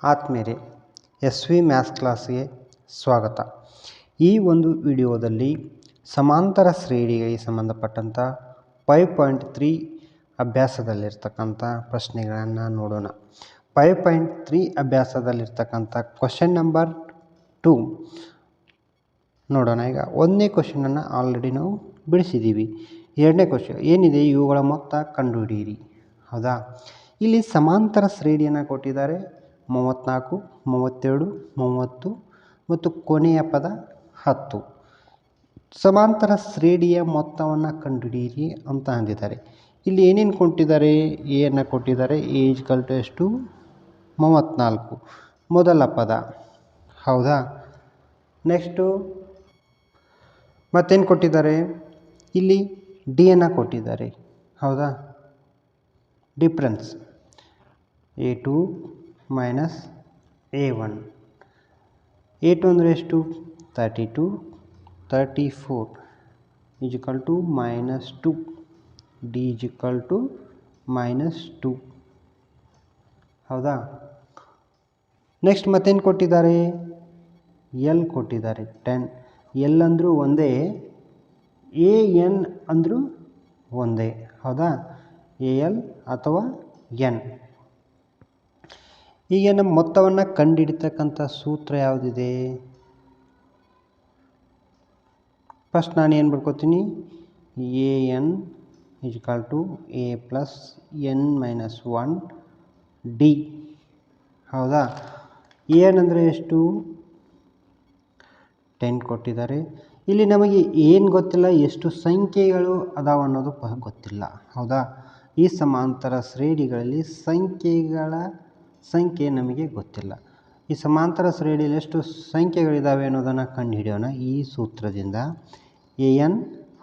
ಆತ್ಮೀಯರೇ, S V maths ಕ್ಲಾಸ್ಗೆ ಸ್ವಾಗತ. ಈ ಒಂದು ವಿಡಿಯೋದಲ್ಲಿ ಸಮಾಂತರ ಶ್ರೇಣಿಗಳಿಗೆ ಸಂಬಂಧಪಟ್ಟಂಥ 5.3 ಅಭ್ಯಾಸದಲ್ಲಿರ್ತಕ್ಕಂಥ ಪ್ರಶ್ನೆಗಳನ್ನು ನೋಡೋಣ. 5.3 ಅಭ್ಯಾಸದಲ್ಲಿರ್ತಕ್ಕಂಥ ಕ್ವಶನ್ ನಂಬರ್ 2 ನೋಡೋಣ. ಈಗ ಒಂದನೇ ಕ್ವಶನನ್ನು ಆಲ್ರೆಡಿ ನಾವು ಬಿಡಿಸಿದ್ದೀವಿ. ಎರಡನೇ ಕ್ವಶನ್ ಏನಿದೆ, ಇವುಗಳ ಮೊತ್ತ ಕಂಡುಹಿಡಿಯಿರಿ. ಹೌದಾ, ಇಲ್ಲಿ ಸಮಾಂತರ ಶ್ರೇಣಿಯನ್ನು ಕೊಟ್ಟಿದ್ದಾರೆ. 34, 32, 30 ಮತ್ತು ಕೊನೆಯ ಪದ 10. ಸಮಾಂತರ ಶ್ರೇಣಿಯ ಮೊತ್ತವನ್ನು ಕಂಡುಹಿಡಿಯಿರಿ ಅಂತ ಅಂದಿದ್ದಾರೆ. ಇಲ್ಲಿ ಏನೇನು ಕೊಟ್ಟಿದ್ದಾರೆ? ಎಯನ್ನು ಕೊಟ್ಟಿದ್ದಾರೆ. ಎ ಈಕ್ವಲ್ ಟು ಎಷ್ಟು? 34 ಮೊದಲ ಪದ. ಹೌದಾ, ನೆಕ್ಸ್ಟು ಮತ್ತೇನು ಕೊಟ್ಟಿದ್ದಾರೆ? ಇಲ್ಲಿ ಡಿಯನ್ನು ಕೊಟ್ಟಿದ್ದಾರೆ. ಹೌದಾ, difference A2 minus A1. A2 ಅಂದರೆ ಎಷ್ಟು? 32, 34 equal to -2. D equal to -2. ಹೌದಾ, ನೆಕ್ಸ್ಟ್ ಮತ್ತೇನು ಕೊಟ್ಟಿದ್ದಾರೆ? ಎಲ್ ಕೊಟ್ಟಿದ್ದಾರೆ 10. ಎಲ್ ಅಂದರೂ ಒಂದೇ, ಎನ್ ಅಂದರೂ ಒಂದೇ. ಹೌದಾ, ಎಲ್ ಅಥವಾ ಎನ್. ಈಗ ನಮ್ಮ ಮೊತ್ತವನ್ನು ಕಂಡುಹಿಡಿತಕ್ಕಂಥ ಸೂತ್ರ ಯಾವುದಿದೆ? ಫಸ್ಟ್ ನಾನು ಏನು ಬರ್ಕೋತೀನಿ? A N equal to A plus N minus 1 D. ಹೌದಾ, ಎನ್ ಅಂದರೆ ಎಷ್ಟು? 10 ಕೊಟ್ಟಿದ್ದಾರೆ. ಇಲ್ಲಿ ನಮಗೆ ಏನು ಗೊತ್ತಿಲ್ಲ, ಎಷ್ಟು ಸಂಖ್ಯೆಗಳು ಅದಾವ ಅನ್ನೋದು ಗೊತ್ತಿಲ್ಲ. ಹೌದಾ, ಈ ಸಮಾಂತರ ಶ್ರೇಣಿಗಳಲ್ಲಿ ಸಂಖ್ಯೆಗಳ ಸಂಖ್ಯೆ ನಮಗೆ ಗೊತ್ತಿಲ್ಲ. ಈ ಸಮಾಂತರ ಶ್ರೇಣಿಯಲ್ಲಿ ಎಷ್ಟು ಸಂಖ್ಯೆಗಳಿದ್ದಾವೆ ಅನ್ನೋದನ್ನು ಕಂಡುಹಿಡಿಯೋಣ ಈ ಸೂತ್ರದಿಂದ. ಎ ಎನ್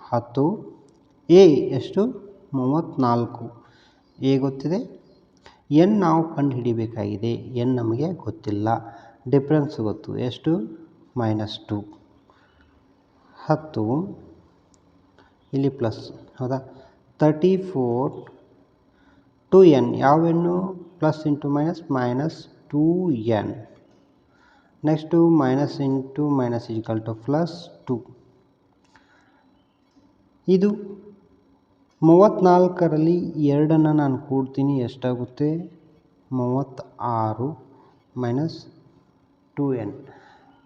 10, ಎ ಎಷ್ಟು? 34. ಎ ಗೊತ್ತಿದೆ, ಎನ್ ನಾವು ಕಂಡುಹಿಡಿಬೇಕಾಗಿದೆ. ಎನ್ ನಮಗೆ ಗೊತ್ತಿಲ್ಲ. ಡಿಫ್ರೆನ್ಸ್ ಗೊತ್ತು, ಎಷ್ಟು? -2. 10 ಇಲ್ಲಿ ಪ್ಲಸ್. ಹೌದಾ, 34 2n. ಯಾವೆನ್ನು? Plus into minus -2n. Next minus into minus equal to +2. ಇದು 34ರಲ್ಲಿ 2ಅನ್ನು ನಾನು ಕೂಡ್ತೀನಿ, ಎಷ್ಟಾಗುತ್ತೆ? 36 ಮೈನಸ್ 2n.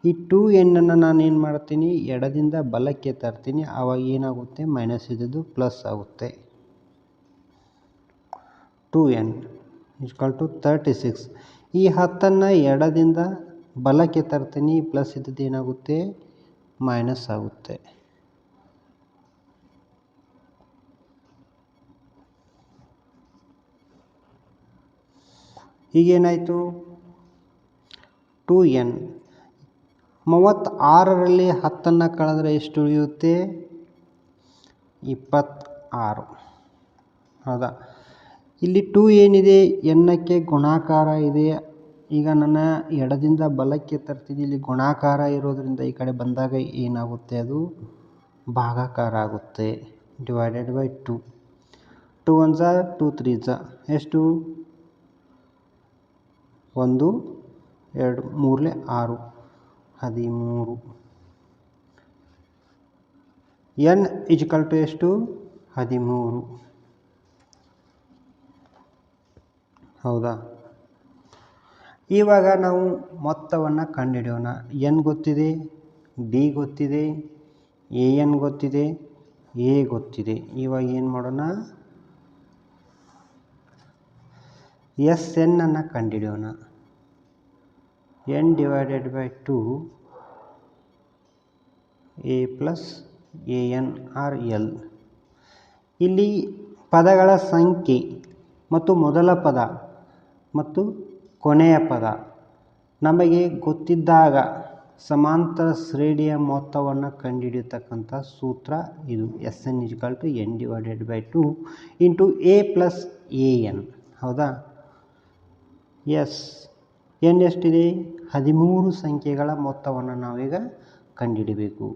ಈ 2nನ್ನು ನಾನು ಏನು ಮಾಡ್ತೀನಿ? ಎಡದಿಂದ ಬಲಕ್ಕೆ ತರ್ತೀನಿ. ಆವಾಗ ಏನಾಗುತ್ತೆ? ಮೈನಸ್ ಇದ್ದದ್ದು ಪ್ಲಸ್ ಆಗುತ್ತೆ. 2n equal to 36. ಈ 10ಅನ್ನು ಎಡದಿಂದ ಬಲಕ್ಕೆ ತರ್ತೀನಿ, ಪ್ಲಸ್ ಇದ್ದದ್ದು ಏನಾಗುತ್ತೆ? ಮೈನಸ್ ಆಗುತ್ತೆ. ಈಗೇನಾಯಿತು? 2n 36ರಲ್ಲಿ 10ಅನ್ನು ಕಳೆದ್ರೆ ಎಷ್ಟು ಉಳಿಯುತ್ತೆ? 26. ಹೌದಾ, ಇಲ್ಲಿ 2 ಏನಿದೆ? ಎನ್ನಕ್ಕೆ ಗುಣಾಕಾರ ಇದೆ. ಈಗ ನನ್ನ ಎಡದಿಂದ ಬಲಕ್ಕೆ ತರ್ತೀನಿ. ಇಲ್ಲಿ ಗುಣಾಕಾರ ಇರೋದರಿಂದ ಈ ಕಡೆ ಬಂದಾಗ ಏನಾಗುತ್ತೆ? ಅದು ಭಾಗಾಕಾರ ಆಗುತ್ತೆ. Divided by 2. 2 1 ಝ 2 3 ಝ ಎಷ್ಟು? 1 2 3 6 13. ಎನ್ ಈಕ್ವಲ್ ಟು ಎಷ್ಟು? 13. ಹೌದಾ, ಇವಾಗ ನಾವು ಮೊತ್ತವನ್ನು ಕಂಡುಹಿಡಿಯೋಣ. ಎನ್ ಗೊತ್ತಿದೆ, ಡಿ ಗೊತ್ತಿದೆ, ಎ ಎನ್ ಗೊತ್ತಿದೆ, ಎ ಗೊತ್ತಿದೆ. ಇವಾಗ ಏನು ಮಾಡೋಣ? ಎಸ್ ಎನ್ ಅನ್ನು ಕಂಡುಹಿಡಿಯೋಣ. N divided by 2 A plus A N R L. ಇಲ್ಲಿ ಪದಗಳ ಸಂಖ್ಯೆ ಮತ್ತು ಮೊದಲ ಪದ ಮತ್ತು ಕೊನೆಯ ಪದ ನಮಗೆ ಗೊತ್ತಿದ್ದಾಗ ಸಮಾಂತರ ಶ್ರೇಣಿಯ ಮೊತ್ತವನ್ನು ಕಂಡುಹಿಡಿಯತಕ್ಕಂಥ ಸೂತ್ರ ಇದು. S N equal to N divided by 2 into A plus A N. ಹೌದಾ, ಎಸ್ ಎನ್ ಎಷ್ಟಿದೆ? 13 ಸಂಖ್ಯೆಗಳ ಮೊತ್ತವನ್ನು ನಾವೀಗ ಕಂಡುಹಿಡಿಬೇಕು.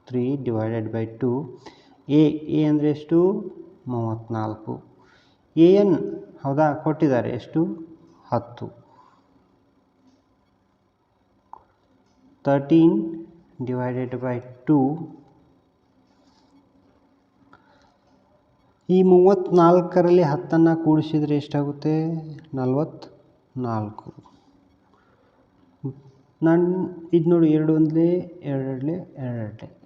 3 ಡಿವೈಡೆಡ್ ಬೈ 2. ಎ ಅಂದರೆ ಎಷ್ಟು? 34. ಎ ಎನ್ ಹೌದಾ ಕೊಟ್ಟಿದ್ದಾರೆ ಎಷ್ಟು? 10. 13 divided by 2. ಈ 34ರಲ್ಲಿ 10 ಕೂಡಿಸಿದರೆ ಎಷ್ಟಾಗುತ್ತೆ? 44. ಇದು ನೋಡಿ, 2 ಒಂದಲೇ 2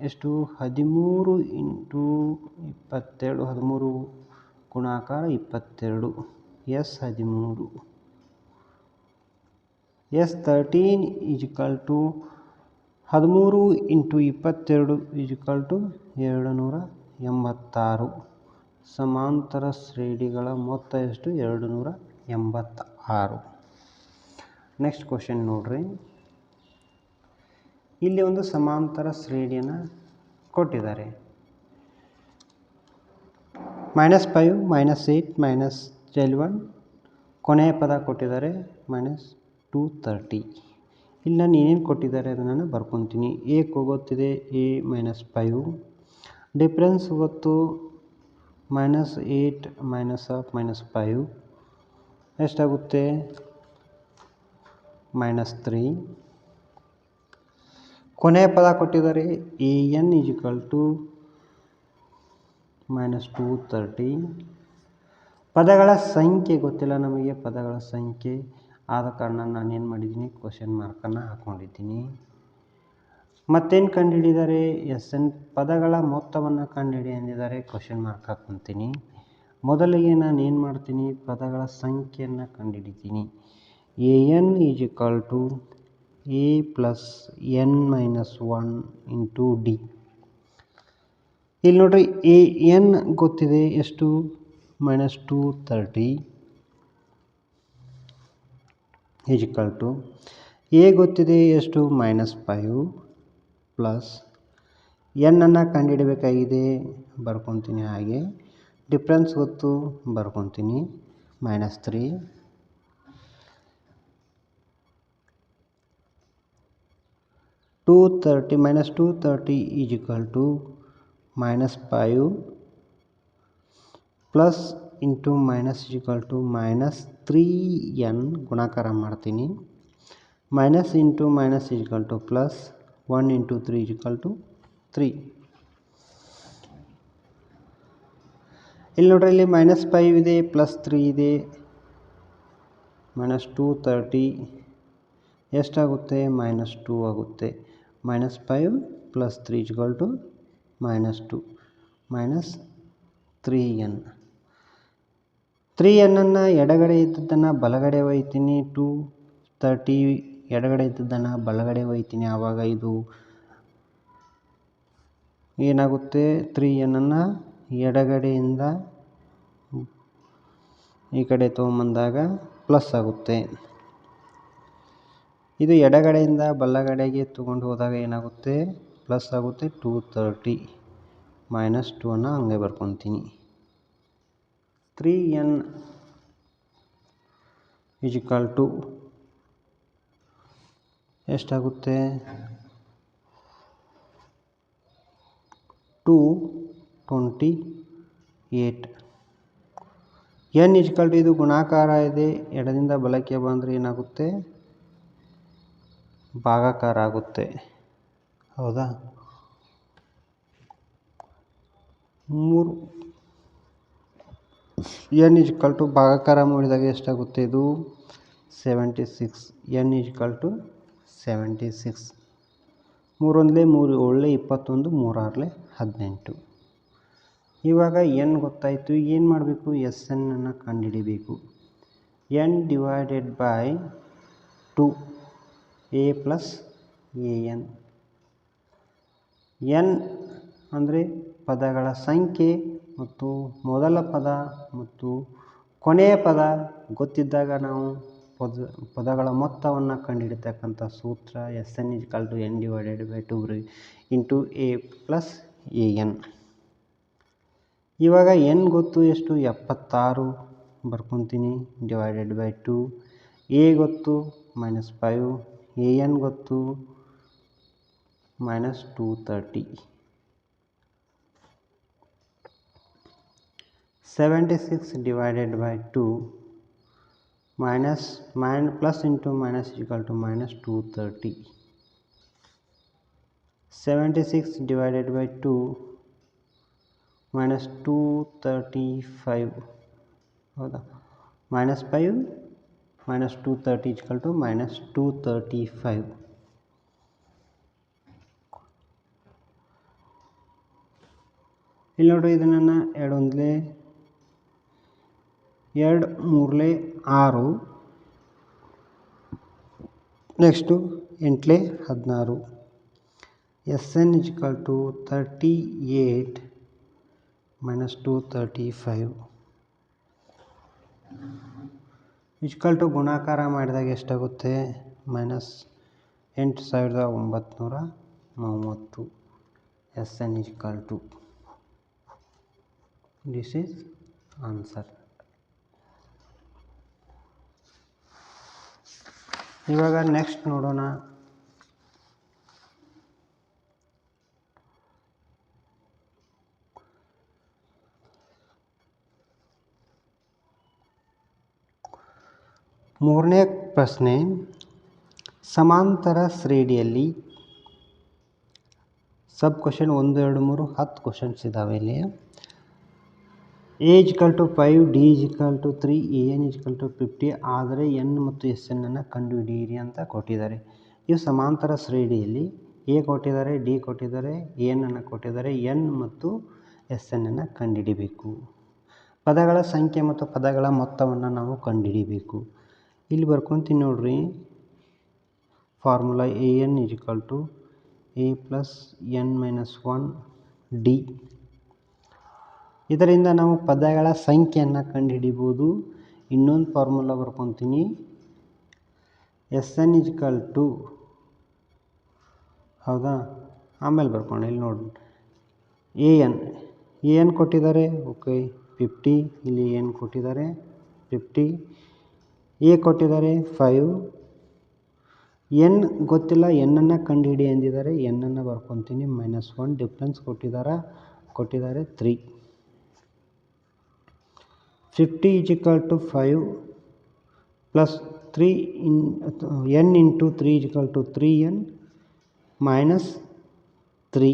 ಎಷ್ಟು? 13 ಇಂಟು 22, 13 ಗುಣಾಕಾರ 22, S 13. S 13 equal to 13 into 22 equal to 286. ಸಮಾಂತರ ಶ್ರೇಣಿಗಳ ಮೊತ್ತ ಎಷ್ಟು? 286. ನೆಕ್ಸ್ಟ್ ಕ್ವಶನ್ ನೋಡ್ರಿ. ಇಲ್ಲಿ ಒಂದು ಸಮಾಂತರ ಶ್ರೇಣಿಯನ್ನು ಕೊಟ್ಟಿದ್ದಾರೆ. -5, -8, -11, ಕೊನೆಯ ಪದ ಕೊಟ್ಟಿದ್ದಾರೆ -230. ಇಲ್ಲಿ ನಾನು ಏನೇನು ಕೊಟ್ಟಿದ್ದಾರೆ ಅದನ್ನು ಬರ್ಕೊತೀನಿ. ಎ ಗೊತ್ತಿದೆ, a -5. ಡಿಫ್ರೆನ್ಸ್ ಗೊತ್ತು, -8 -5 ಎಷ್ಟಾಗುತ್ತೆ? -3. ಕೊನೆಯ ಪದ ಕೊಟ್ಟಿದ್ದಾರೆ an ಈಜಿಕಲ್ ಟು -230. ಪದಗಳ ಸಂಖ್ಯೆ ಗೊತ್ತಿಲ್ಲ ನಮಗೆ, ಪದಗಳ ಸಂಖ್ಯೆ ಆದ ಕಾರಣ ನಾನೇನು ಮಾಡಿದ್ದೀನಿ? ಕ್ವಶನ್ ಮಾರ್ಕನ್ನು ಹಾಕ್ಕೊಂಡಿದ್ದೀನಿ. ಮತ್ತೇನು ಕಂಡುಹಿಡಿದರೆ SN ಪದಗಳ ಮೊತ್ತವನ್ನು ಕಂಡುಹಿಡಿ ಅಂದಿದ್ದಾರೆ. Question mark ಹಾಕ್ಕೊತೀನಿ. ಮೊದಲಿಗೆ ನಾನು ಏನು ಮಾಡ್ತೀನಿ? ಪದಗಳ ಸಂಖ್ಯೆಯನ್ನು ಕಂಡುಹಿಡಿತೀನಿ. an equal to a plus n minus 1 into D. ಇಲ್ಲಿ ನೋಡ್ರಿ, an ಗೊತ್ತಿದೆ ಎಷ್ಟು? -230 ಈಜಿಕಲ್ ಟು a ಗೊತ್ತಿದೆ ಎಷ್ಟು? -5 ಪ್ಲಸ್ n ಅನ್ನು ಕಂಡುಹಿಡಬೇಕಾಗಿದೆ. ಬರ್ಕೊತೀನಿ ಹಾಗೆ. ಡಿಫ್ರೆನ್ಸ್ ಗೊತ್ತು, ಬರ್ಕೊತೀನಿ -3. -230 equal to -5 plus into minus equal to -3n ಗುಣಾಕಾರ ಮಾಡ್ತೀನಿ. Minus into minus equal to plus 1 into 3 equal to 3. ಇಲ್ಲಿ ನೋಡ್ರಿ, ಇಲ್ಲಿ -5 ಇದೆ, +3 ಇದೆ. -230 ಎಷ್ಟಾಗುತ್ತೆ? -2 ಆಗುತ್ತೆ. -5 + 3 ಈಜಿಕಲ್ ಟು -2 -3n. 3n ಅನ್ನು ಎಡಗಡೆ ಇದ್ದದ್ದನ್ನು ಬಲಗಡೆ ಒಯ್ತೀನಿ. 230 ಎಡಗಡೆ ಇದ್ದದ್ದನ್ನು ಬಲಗಡೆ ಒಯ್ತೀನಿ. ಆವಾಗ ಇದು ಏನಾಗುತ್ತೆ? 3n ಅನ್ನು ಎಡಗಡೆಯಿಂದ ಈ ಕಡೆ ತೊಗೊಂಬಂದಾಗ ಪ್ಲಸ್ ಆಗುತ್ತೆ. ಇದು ಎಡಗಡೆಯಿಂದ ಬಲಗಡೆಗೆ ತಗೊಂಡು ಹೋದಾಗ ಏನಾಗುತ್ತೆ? ಪ್ಲಸ್ ಆಗುತ್ತೆ. 230 -2 ಅನ್ನು ಹಂಗೆ ಬರ್ಕೊತೀನಿ. 3n ಈಜಿಕಲ್ ಟು ಎಷ್ಟಾಗುತ್ತೆ? 228. n ಈಜಿಕಲ್ ಟು ಇದು ಗುಣಾಕಾರ ಇದೆ, ಎಡದಿಂದ ಬಲಕ್ಕೆ ಬಂದರೆ ಏನಾಗುತ್ತೆ? ಭಾಗಾಕಾರ ಆಗುತ್ತೆ. ಹೌದಾ? 3 n ಈಜಿಕಲ್ ಟು ಭಾಗಾಕಾರ ಮಾಡಿದಾಗ ಎಷ್ಟಾಗುತ್ತೆ? ಇದು 76. n ಈಜಿಕಲ್ to 76. 3 ಒಂದಲೇ 3 ಒಳ್ಳೆ 21, 3 6 18. ಇವಾಗ n ಗೊತ್ತಾಯಿತು. ಏನು ಮಾಡಬೇಕು? SN ಅನ್ನು ಕಂಡುಹಿಡಿಬೇಕು. n divided by 2 a plus an. n ಅಂದರೆ ಪದಗಳ ಸಂಖ್ಯೆ ಮತ್ತು ಮೊದಲ ಪದ ಮತ್ತು ಕೊನೆಯ ಪದ ಗೊತ್ತಿದ್ದಾಗ ನಾವು ಪದಗಳ ಮೊತ್ತವನ್ನು ಕಂಡುಹಿಡಿತಕ್ಕಂಥ ಸೂತ್ರ SN equal to n divided by 2 into a plus an. ಇವಾಗ n ಗೊತ್ತು ಎಷ್ಟು? 76 ಬರ್ಕೊತೀನಿ. Divided by 2. a ಗೊತ್ತು -5, an ಗೊತ್ತು -230. 76 divided by 2 plus into minus equal to -230. 76 divided by 2 minus 235 ಹೌದಾ -5 minus 230 equal to minus 235. ಇಲ್ಲಿ ನೋಡ್ರಿ ಇದನ್ನು 2 1 2 3 6 next 8 16 SN is equal to 38 minus 235 equal to ಗುಣಾಕಾರ ಮಾಡಿದಾಗ ಎಷ್ಟಾಗುತ್ತೆ -8930 SN is equal to this is answer. ಇವಾಗ ನೆಕ್ಸ್ಟ್ ನೋಡೋಣ. ಮೂರನೇ ಪ್ರಶ್ನೆ, ಸಮಾಂತರ ಶ್ರೇಣಿಯಲ್ಲಿ ಸಬ್ ಕ್ವಶನ್ 1 2 3 10 ಕ್ವಶನ್ಸ್ ಇದ್ದಾವೆ ಇಲ್ಲಿ. A is equal to 5, D is equal to 3, AN is equal to 50 ಆದರೆ N ಮತ್ತು SN ಅನ್ನು ಕಂಡುಹಿಡಿಯಿರಿ ಅಂತ ಕೊಟ್ಟಿದ್ದಾರೆ. ಇವು ಸಮಾಂತರ ಶ್ರೇಣಿಯಲ್ಲಿ A ಕೊಟ್ಟಿದ್ದಾರೆ, D ಕೊಟ್ಟಿದ್ದಾರೆ, AN ಅನ್ನು ಕೊಟ್ಟಿದ್ದಾರೆ, N ಮತ್ತು SN ಅನ್ನು ಕಂಡುಹಿಡಿಬೇಕು. ಪದಗಳ ಸಂಖ್ಯೆ ಮತ್ತು ಪದಗಳ ಮೊತ್ತವನ್ನು ನಾವು ಕಂಡುಹಿಡಿಬೇಕು. ಇಲ್ಲಿ ಬರ್ಕೊತೀನಿ ನೋಡ್ರಿ, formula AN is equal to A plus N minus 1 D. ಇದರಿಂದ ನಾವು ಪದಗಳ ಸಂಖ್ಯೆಯನ್ನು ಕಂಡುಹಿಡಿಬೋದು. ಇನ್ನೊಂದು formula ಬರ್ಕೊತೀನಿ, SN is equal to ಹೌದಾ, ಆಮೇಲೆ ಬರ್ಕೊಂಡು ಇಲ್ಲಿ ನೋಡಿ AN ಕೊಟ್ಟಿದ್ದಾರೆ, ಓಕೆ 50, ಇಲ್ಲಿ AN ಕೊಟ್ಟಿದ್ದಾರೆ 50, A ಕೊಟ್ಟಿದ್ದಾರೆ 5, N ಗೊತ್ತಿಲ್ಲ, N ಅನ್ನು ಕಂಡುಹಿಡಿ ಎಂದಿದ್ದಾರೆ, N ಅನ್ನು ಬರ್ಕೊತೀನಿ -1, ಡಿಫ್ರೆನ್ಸ್ ಕೊಟ್ಟಿದ್ದಾರೆ 3. 50 is equal to 5 plus 3 N into 3 is equal to 3N minus 3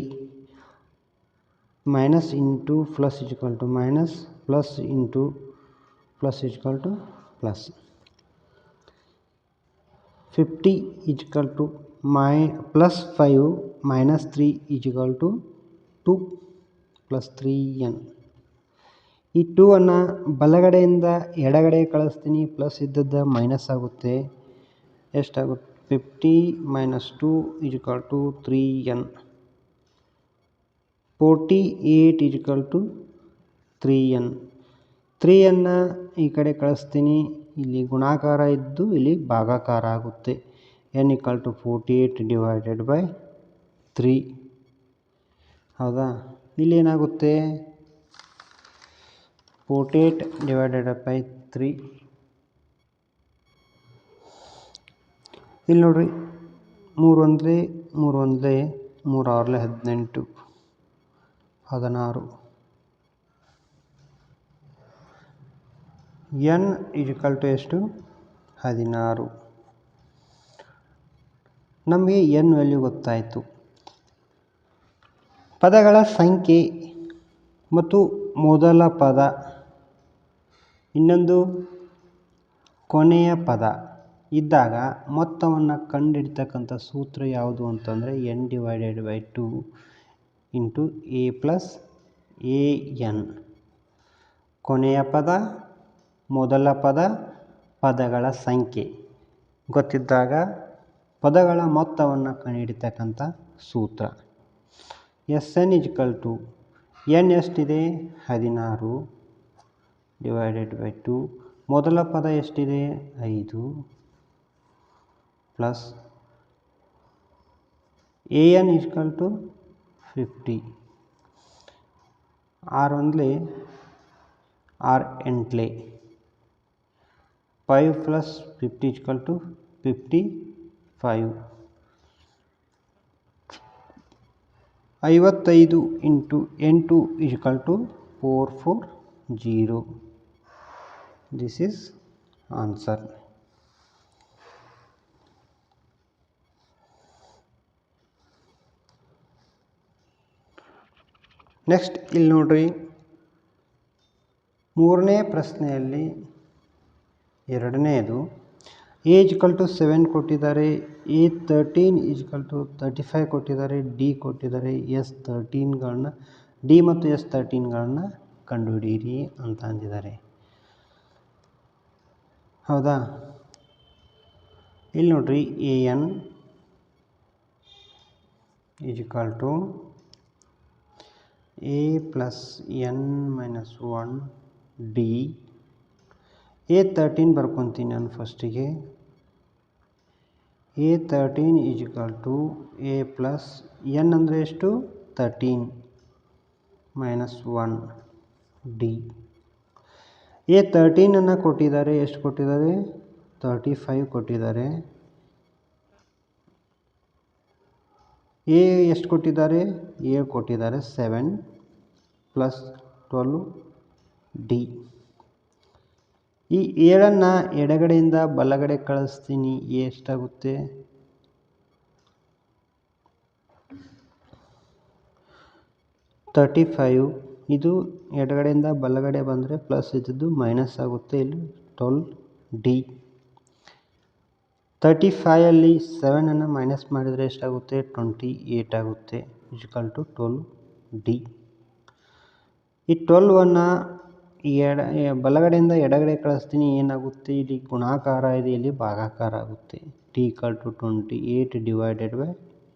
minus into plus is equal to minus, plus into plus is equal to plus. 50 is equal to plus 5 minus 3 is equal to 2 plus 3N. ಈ 2 ಅನ್ನು ಬಲಗಡೆಯಿಂದ ಎಡಗಡೆ ಕಳಿಸ್ತೀನಿ, plus ಇದ್ದದ್ದು minus ಆಗುತ್ತೆ. ಎಷ್ಟಾಗುತ್ತೆ? 50 minus 2 is equal to 3N. 48 is equal to 3N. 3N ಈ ಕಡೆ ಕಳಿಸ್ತೀನಿ, ಇಲ್ಲಿ ಗುಣಾಕಾರ ಇದ್ದು ಇಲ್ಲಿ ಭಾಗಾಕಾರ ಆಗುತ್ತೆ. N equal to 48 divided by 3 ಹೌದಾ. ಇಲ್ಲಿ ಏನಾಗುತ್ತೆ? 48 divided by 3. ಇಲ್ಲಿ ನೋಡ್ರಿ, 3 1 3 1 3 6 18 16. N is equal to ಎಷ್ಟು? 16. ನಮಗೆ N ವ್ಯಾಲ್ಯೂ ಗೊತ್ತಾಯಿತು. ಪದಗಳ ಸಂಖ್ಯೆ ಮತ್ತು ಮೊದಲ ಪದ, ಇನ್ನೊಂದು ಕೊನೆಯ ಪದ ಇದ್ದಾಗ ಮೊತ್ತವನ್ನು ಕಂಡುಹಿಡಿತಕ್ಕಂಥ ಸೂತ್ರ ಯಾವುದು ಅಂತಂದರೆ N divided by 2 into A plus AN. ಕೊನೆಯ ಪದ, ಮೊದಲ ಪದ, ಪದಗಳ ಸಂಖ್ಯೆ ಗೊತ್ತಿದ್ದಾಗ ಪದಗಳ ಮೊತ್ತವನ್ನು ಕಂಡುಹಿಡಿತಕ್ಕಂಥ ಸೂತ್ರ. SN is equal to N ಎಷ್ಟಿದೆ? 16 divided by 2. ಮೊದಲ ಪದ ಎಷ್ಟಿದೆ? 5 plus AN is equal to 50. 6 1 6 8 5 plus 50 is equal to 55. 55 into 8 is equal to 440. This is answer. Next ಇಲ್ಲಿ ನೋಡ್ರಿ, ಮೂರನೇ ಪ್ರಶ್ನೆಯಲ್ಲಿ ಎರಡನೇದು A=7 ಕೊಟ್ಟಿದ್ದಾರೆ, A13=35 ಕೊಟ್ಟಿದ್ದಾರೆ, D ಕೊಟ್ಟಿದ್ದಾರೆ. S13ಗಳನ್ನ D ಮತ್ತು S13ಗಳನ್ನ ಕಂಡುಹಿಡಿಯಿರಿ ಅಂತ ಅಂದಿದ್ದಾರೆ. ಹೌದಾ, ಇಲ್ಲಿ ನೋಡ್ರಿ, AN = A + n-1 D. A13 ಬರ್ಕೊತೀನಿ ನಾನು ಫಸ್ಟಿಗೆ. A13 = A + n ಅಂದರೆ ಎಷ್ಟು? 13 - 1 D. A13 ಕೊಟ್ಟಿದ್ದಾರೆ, ಎಷ್ಟು ಕೊಟ್ಟಿದ್ದಾರೆ? 35 ಕೊಟ್ಟಿದ್ದಾರೆ. A ಎಷ್ಟು ಕೊಟ್ಟಿದ್ದಾರೆ? A ಕೊಟ್ಟಿದ್ದಾರೆ 7 + 12 D. ಈ 7ನ್ನು ಎಡಗಡೆಯಿಂದ ಬಲಗಡೆ ಕಳಿಸ್ತೀನಿ. ಎಷ್ಟಾಗುತ್ತೆ? 35. ಇದು ಎಡಗಡೆಯಿಂದ ಬಲಗಡೆ ಬಂದರೆ ಪ್ಲಸ್ ಇದ್ದದ್ದು ಮೈನಸ್ ಆಗುತ್ತೆ. ಇಲ್ಲಿ 12 D. 35 7 ಮೈನಸ್ ಮಾಡಿದರೆ ಎಷ್ಟಾಗುತ್ತೆ? 28 ಆಗುತ್ತೆ. = 12 D. ಈ 12ನ್ನು ಬಲಗಡೆಯಿಂದ ಎಡಗಡೆ ಕಳಿಸ್ತೀನಿ. ಏನಾಗುತ್ತೆ? ಇಲ್ಲಿ ಗುಣಾಕಾರ ಇದೆ, ಇಲ್ಲಿ ಭಾಗಾಕಾರ ಆಗುತ್ತೆ. D = 28 /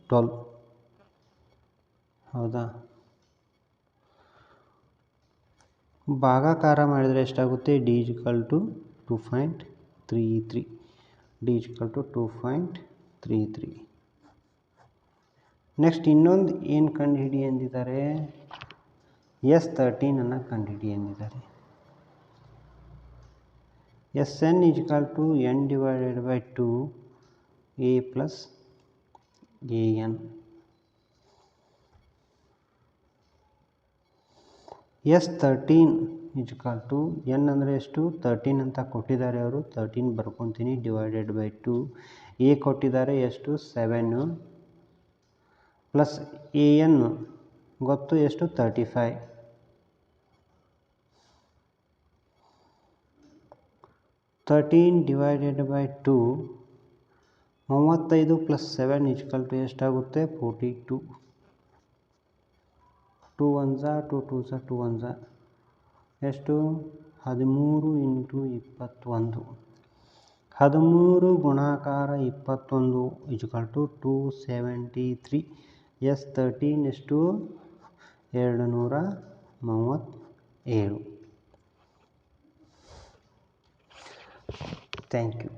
12. ಹೌದಾ, ಭಾಗಾಕಾರ ಮಾಡಿದರೆ ಎಷ್ಟಾಗುತ್ತೆ? D = 2.33. D = 2.33. ನೆಕ್ಸ್ಟ್ ಇನ್ನೊಂದು ಏನು ಕಂಡುಹಿಡಿ ಎಂದಿದ್ದಾರೆ? S13 ಕಂಡುಹಿಡಿ ಎಂದಿದ್ದಾರೆ. Sn = n/2 A + AN. S13 = n ಅಂದರೆ ಎಷ್ಟು? 13 ಅಂತ ಕೊಟ್ಟಿದ್ದಾರೆ ಅವರು. 13 ಬರ್ಕೊತೀನಿ /2. A ಕೊಟ್ಟಿದ್ದಾರೆ ಎಷ್ಟು? 7 + AN ಗೊತ್ತು ಎಷ್ಟು? 35. 13 / 2 35 + 7 = ಎಷ್ಟಾಗುತ್ತೆ? 42. 2 1s 2 2s 2 1s ಎಷ್ಟು? 13 × 21. 13 ಗುಣಾಕಾರ 21 = 273. S13 ಎಷ್ಟು? 237. Thank you.